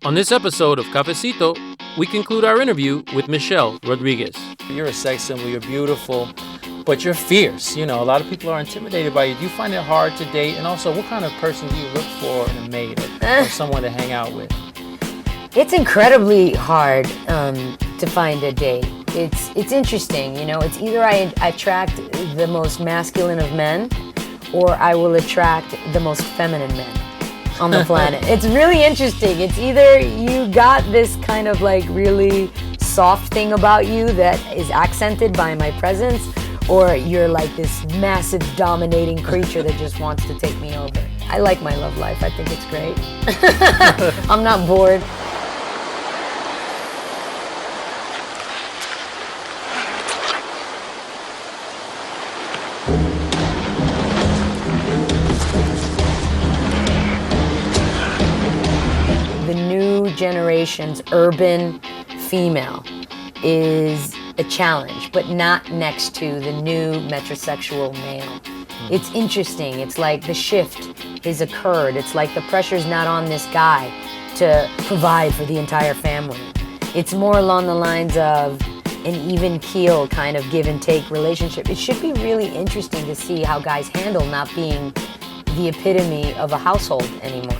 On this episode of Cafecito, we conclude our interview with Michelle Rodriguez. You're a sex symbol, you're beautiful, but you're fierce. You know, a lot of people are intimidated by you. Do you find it hard to date? And also, what kind of person do you look for in a mate or someone to hang out with? It's incredibly hard to find a date. It's interesting, you know. It's either I attract the most masculine of men, or I will attract the most feminine men on the planet. It's really interesting. It's either you got this kind of like really soft thing about you that is accented by my presence, or you're like this massive dominating creature that just wants to take me over. I like my love life. I think it's great. I'm not bored. The new generation's urban female is a challenge, but not next to the new metrosexual male. It's interesting. It's like the shift has occurred. It's like the pressure's not on this guy to provide for the entire family. It's more along the lines of an even keel kind of give and take relationship. It should be really interesting to see how guys handle not being the epitome of a household anymore.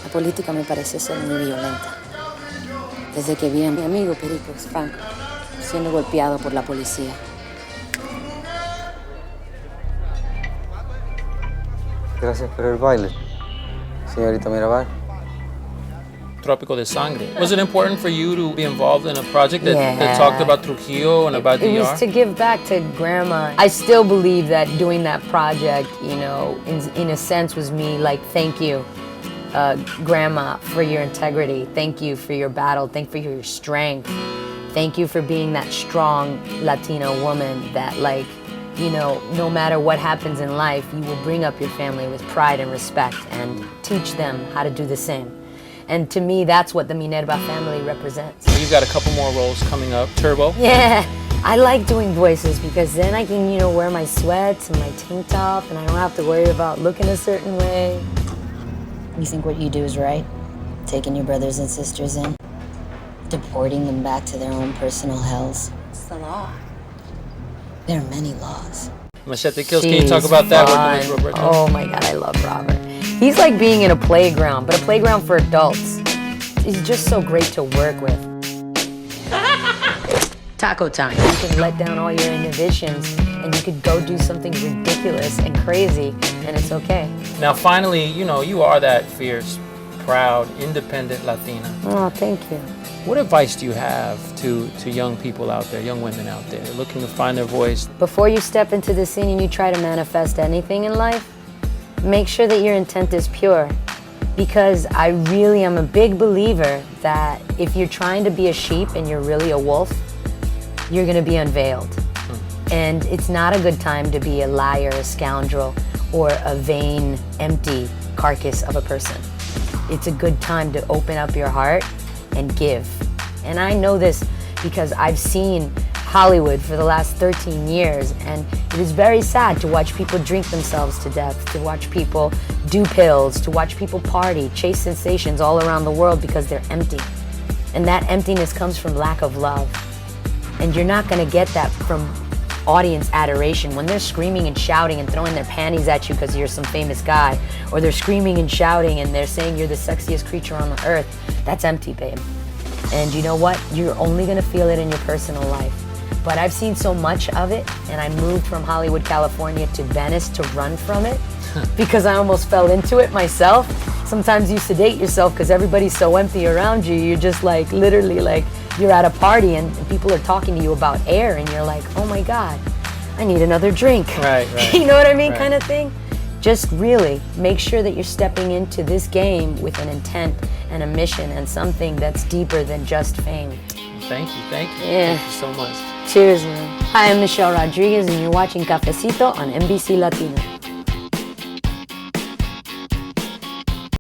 La política me parece ser muy violenta. Desde que vi a mi amigo Pery Franco siendo golpeado por la policía. Gracias por el baile, señorita Mirabal. Trópico de Sangre. Was it important for you to be involved in a project that talked about Trujillo and about DR? It was to give back to Grandma. I still believe that doing that project, you know, in a sense was me like, thank you, Grandma, for your integrity. Thank you for your battle. Thank you for your strength. Thank you for being that strong Latina woman that, like, you know, no matter what happens in life, you will bring up your family with pride and respect and teach them how to do the same. And to me, that's what the Minerva family represents. You've got a couple more roles coming up. Turbo. Yeah, I like doing voices because then I can, you know, wear my sweats and my tank top and I don't have to worry about looking a certain way. You think what you do is right? Taking your brothers and sisters in? Deporting them back to their own personal hells? It's the law. There are many laws. Machete Kills, can you talk about that? Oh my God, I love Robert. He's like being in a playground, but a playground for adults. He's just so great to work with. Taco time. You can let down all your inhibitions and you could go do something ridiculous and crazy, and it's okay. Now, finally, you know, you are that fierce, proud, independent Latina. Oh, thank you. What advice do you have to young people out there, young women out there, looking to find their voice? Before you step into the scene and you try to manifest anything in life, make sure that your intent is pure. Because I really am a big believer that if you're trying to be a sheep and you're really a wolf, you're gonna be unveiled. And it's not a good time to be a liar, a scoundrel, or a vain, empty carcass of a person. It's a good time to open up your heart and give. And I know this because I've seen Hollywood for the last 13 years, and it is very sad to watch people drink themselves to death, to watch people do pills, to watch people party, chase sensations all around the world because they're empty. And that emptiness comes from lack of love. And you're not gonna get that from audience adoration. When they're screaming and shouting and throwing their panties at you because you're some famous guy, or they're screaming and shouting and they're saying you're the sexiest creature on the earth, that's empty, babe. And you know what? You're only gonna feel it in your personal life. But I've seen so much of it, and I moved from Hollywood, California to Venice to run from it because I almost fell into it myself. Sometimes you sedate yourself because everybody's so empty around you. You're just like, literally like, you're at a party and people are talking to you about air and you're like, oh my God, I need another drink. Right. You know what I mean, right. Kind of thing. Just really make sure that you're stepping into this game with an intent and a mission and something that's deeper than just fame. Thank you. Yeah. Thank you so much. Cheers, man. Hi, I'm Michelle Rodriguez and you're watching Cafecito on NBC Latina.